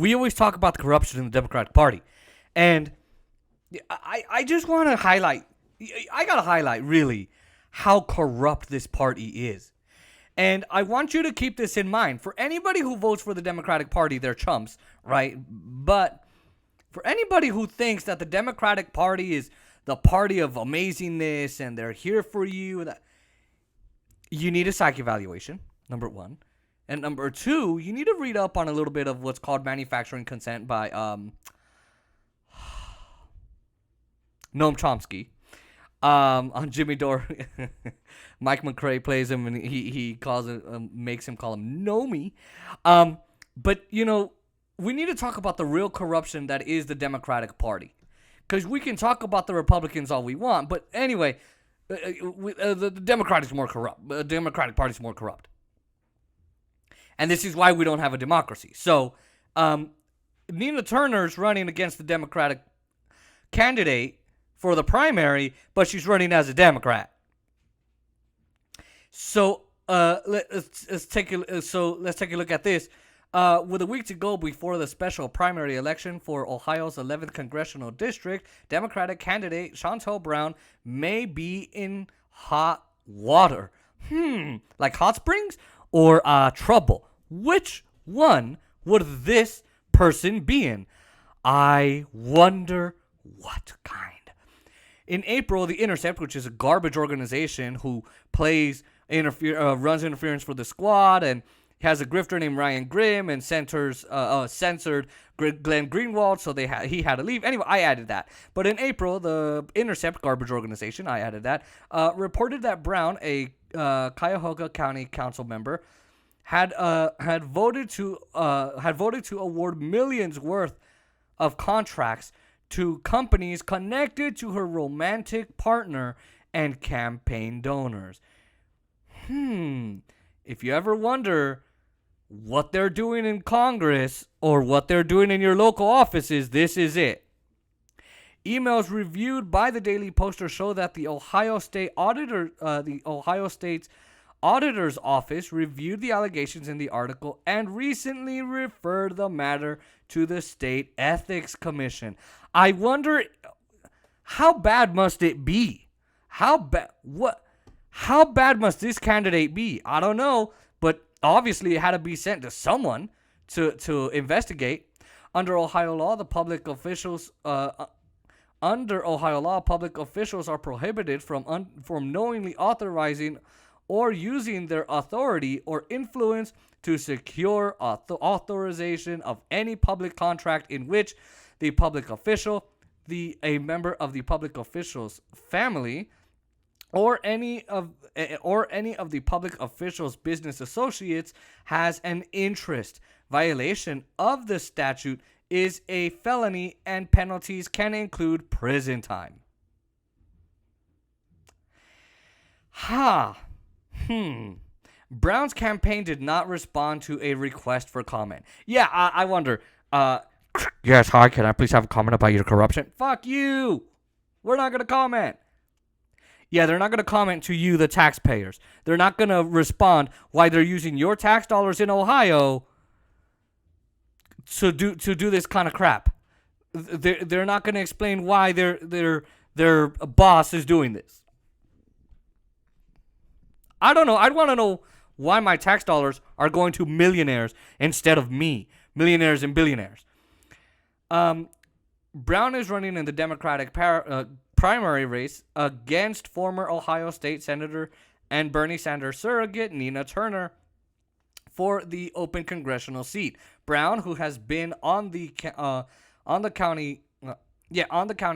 we always talk about the corruption in the Democratic Party. And I just want to highlight, I got to highlight really how corrupt this party is. And I want you to keep this in mind. For anybody who votes for the Democratic Party, they're chumps, right? But for anybody who thinks that the Democratic Party is the party of amazingness and they're here for you, you need a psych evaluation, number one. And number two, you need to read up on a little bit of what's called manufacturing consent by Noam Chomsky. On Jimmy Dore, Mike McRae plays him, and he calls it, makes him call him Nomi. But we need to talk about the real corruption that is the Democratic Party, because we can talk about the Republicans all we want, but anyway, the Democratic is more corrupt. The Democratic Party is more corrupt, and this is why we don't have a democracy. So, Nina Turner's running against the Democratic candidate for the primary, but she's running as a Democrat. So let's take a look at this. With a week to go before the special primary election for Ohio's 11th congressional district, Democratic candidate Shontel Brown may be in hot water. Like hot springs or trouble? Which one would this person be in? I wonder what kind. In April, The Intercept, which is a garbage organization who runs interference for the squad and has a grifter named Ryan Grimm and censored Glenn Greenwald, so he had to leave. Anyway, I added that. But in April, The Intercept, garbage organization, I added that, reported that Brown, a Cuyahoga County council member, had voted to award millions worth of contracts to companies connected to her romantic partner and campaign donors. If you ever wonder what they're doing in Congress or what they're doing in your local offices, this is it. Emails reviewed by the Daily Poster show that the Ohio State's Auditor's Office reviewed the allegations in the article and recently referred the matter to the State Ethics Commission. I wonder, how bad must it be? How bad must this candidate be? I don't know, but obviously it had to be sent to someone to investigate. Under Ohio law, public officials are prohibited from knowingly authorizing or using their authority or influence to secure authorization of any public contract in which the public official, a member of the public official's family, or any of the public official's business associates has an interest. Violation of the statute is a felony, and penalties can include prison time. Brown's campaign did not respond to a request for comment. Yeah, I wonder. Yes, hi, can I please have a comment about your corruption? Fuck you! We're not going to comment. Yeah, they're not going to comment to you, the taxpayers. They're not going to respond why they're using your tax dollars in Ohio to do this kind of crap. They're not going to explain why their boss is doing this. I don't know. I'd want to know why my tax dollars are going to millionaires instead of me. Millionaires and billionaires. Brown is running in the Democratic primary race against former Ohio State Senator and Bernie Sanders surrogate Nina Turner for the open congressional seat. Brown, who has been on the county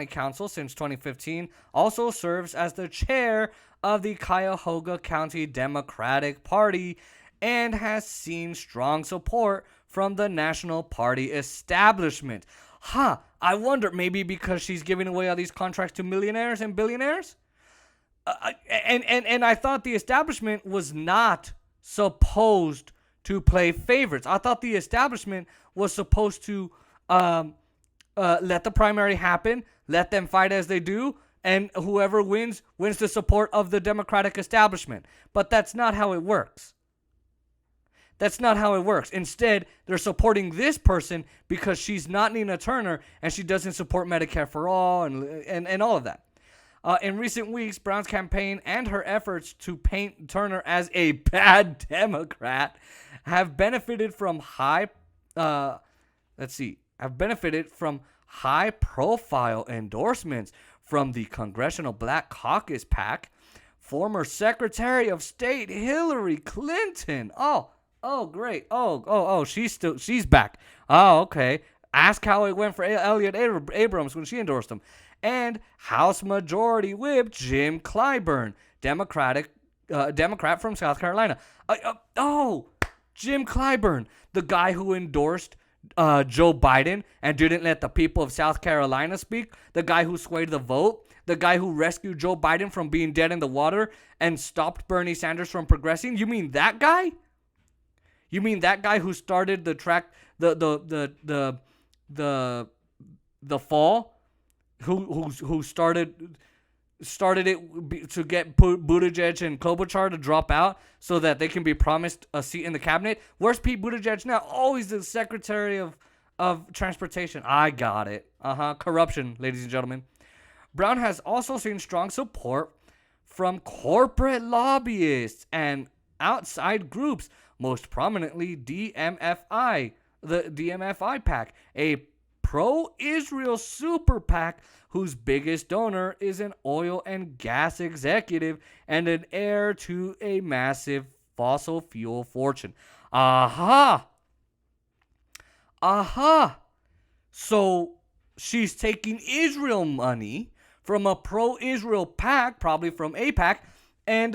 council since 2015, also serves as the chair of the Cuyahoga County Democratic Party and has seen strong support from the National Party establishment. I wonder, maybe because she's giving away all these contracts to millionaires and billionaires? And I thought the establishment was not supposed to play favorites. I thought the establishment was supposed to let the primary happen, let them fight as they do, and whoever wins the support of the Democratic establishment. But that's not how it works. That's not how it works. Instead, they're supporting this person because she's not Nina Turner and she doesn't support Medicare for all and all of that. In recent weeks, Brown's campaign and her efforts to paint Turner as a bad Democrat have benefited from high-profile endorsements from the Congressional Black Caucus PAC, former Secretary of State Hillary Clinton. Oh, great. She's back. Oh, okay. Ask how it went for Elliott Abrams when she endorsed him. And House Majority Whip Jim Clyburn, Democrat from South Carolina. Jim Clyburn, the guy who endorsed Joe Biden and didn't let the people of South Carolina speak, the guy who swayed the vote, the guy who rescued Joe Biden from being dead in the water and stopped Bernie Sanders from progressing. You mean that guy? You mean that guy who started the fall? Who started it to get Buttigieg and Klobuchar to drop out so that they can be promised a seat in the cabinet? Where's Pete Buttigieg now? Oh, he's the Secretary of Transportation. I got it. Corruption, ladies and gentlemen. Brown has also seen strong support from corporate lobbyists and outside groups, most prominently DMFI, the DMFI PAC, a pro-Israel super PAC whose biggest donor is an oil and gas executive and an heir to a massive fossil fuel fortune. So she's taking Israel money from a pro-Israel PAC, probably from AIPAC, and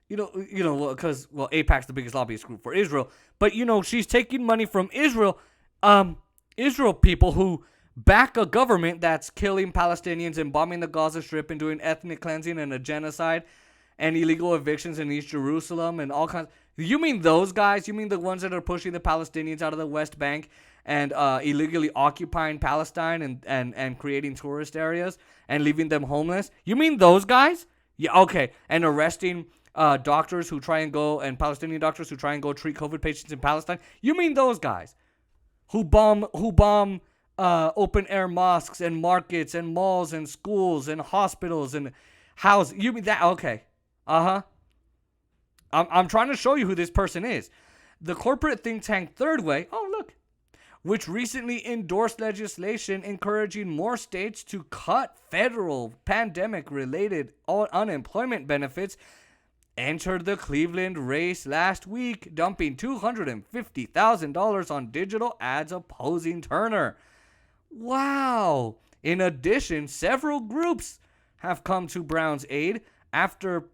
because AIPAC's the biggest lobbyist group for Israel, but she's taking money from Israel people who back a government that's killing Palestinians and bombing the Gaza Strip and doing ethnic cleansing and a genocide and illegal evictions in East Jerusalem and all kinds. You mean those guys? You mean the ones that are pushing the Palestinians out of the West Bank and illegally occupying Palestine and creating tourist areas and leaving them homeless? You mean those guys? Yeah, okay. And arresting doctors who try and go, and Palestinian doctors who try and go treat COVID patients in Palestine? You mean those guys? Who bomb open air mosques and markets and malls and schools and hospitals and houses. You mean that? Okay. I'm trying to show you who this person is. The corporate think tank Third Way, which recently endorsed legislation encouraging more states to cut federal pandemic-related unemployment benefits, entered the Cleveland race last week, dumping $250,000 on digital ads opposing Turner. Wow. In addition, several groups have come to Brown's aid after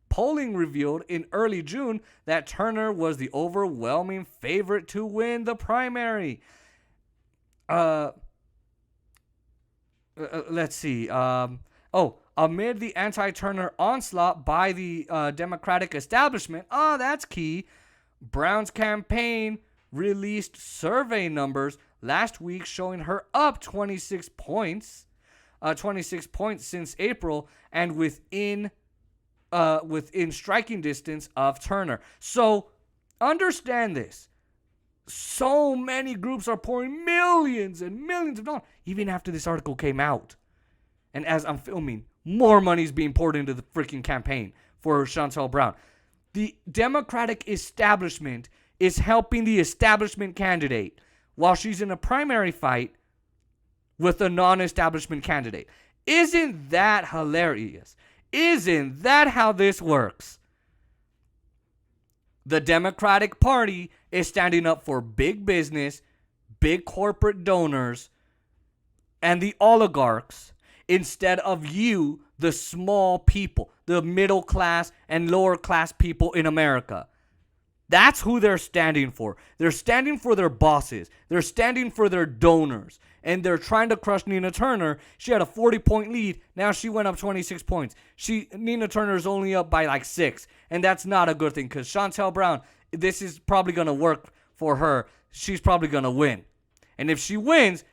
polling revealed in early June that Turner was the overwhelming favorite to win the primary. Let's see. Amid the anti-Turner onslaught by the Democratic establishment, that's key, Brown's campaign released survey numbers last week showing her up 26 points since April and within striking distance of Turner. So understand this. So many groups are pouring millions and millions of dollars, even after this article came out. And as I'm filming, more money is being poured into the freaking campaign for Chantel Brown. The Democratic establishment is helping the establishment candidate while she's in a primary fight with a non-establishment candidate. Isn't that hilarious? Isn't that how this works? The Democratic Party is standing up for big business, big corporate donors, and the oligarchs instead of you, the small people, the middle class and lower class people in America. That's who they're standing for. They're standing for their bosses. They're standing for their donors. And they're trying to crush Nina Turner. She had a 40-point lead. Now she went up 26 points. Nina Turner's only up by like 6. And that's not a good thing because Chantel Brown, this is probably going to work for her. She's probably going to win. And if she wins,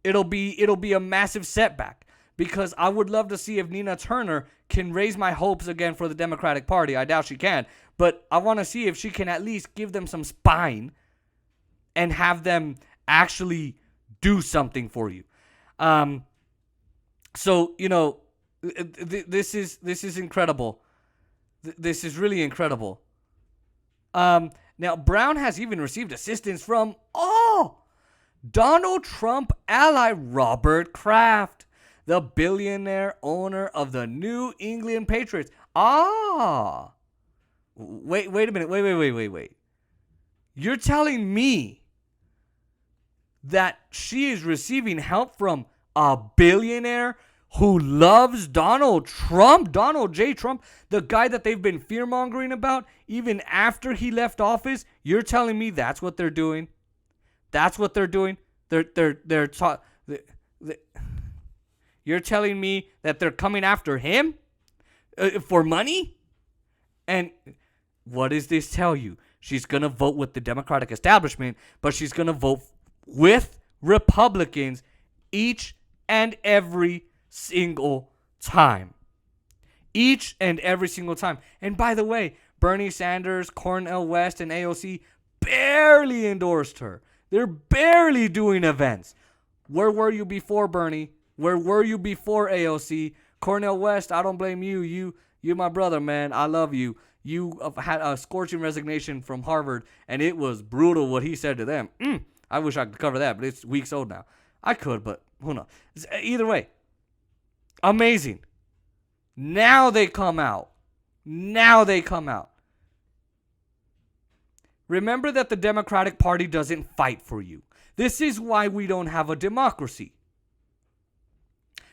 it'll be a massive setback because I would love to see if Nina Turner can raise my hopes again for the Democratic Party. I doubt she can, but I want to see if she can at least give them some spine and have them actually do something for you. So, this is incredible. This is really incredible. Now, Brown has even received assistance from, Donald Trump ally Robert Kraft, the billionaire owner of the New England Patriots. Wait a minute. Wait. You're telling me that she is receiving help from a billionaire who loves Donald Trump, Donald J. Trump, the guy that they've been fear-mongering about even after he left office? You're telling me that's what they're doing? That's what they're doing? You're telling me that they're coming after him for money? And what does this tell you? She's going to vote with the Democratic establishment, but she's going to vote with Republicans each and every single time. Each and every single time. And by the way, Bernie Sanders, Cornel West, and AOC barely endorsed her. They're barely doing events. Where were you before, Bernie? Where were you before, AOC? Cornel West, I don't blame you. You my brother, man. I love you. You had a scorching resignation from Harvard, and it was brutal what he said to them. I wish I could cover that, but it's weeks old now. I could, but who knows? Either way, amazing. Now they come out. Remember that the Democratic Party doesn't fight for you. This is why we don't have a democracy.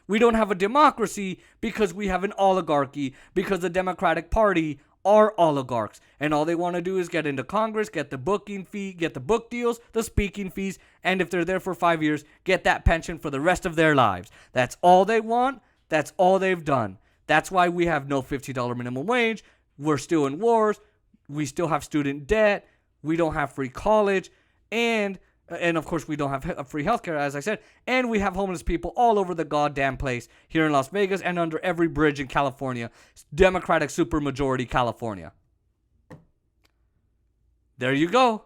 We don't have a democracy because we have an oligarchy, because the Democratic Party are oligarchs. And all they want to do is get into Congress, get the booking fee, get the book deals, the speaking fees, and if they're there for 5 years, get that pension for the rest of their lives. That's all they want. That's all they've done. That's why we have no $50 minimum wage. We're still in wars. We still have student debt. We don't have free college. And of course, we don't have free healthcare, as I said. And we have homeless people all over the goddamn place here in Las Vegas and under every bridge in California. Democratic supermajority California. There you go.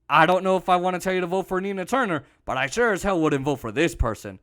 I don't know if I want to tell you to vote for Nina Turner, but I sure as hell wouldn't vote for this person.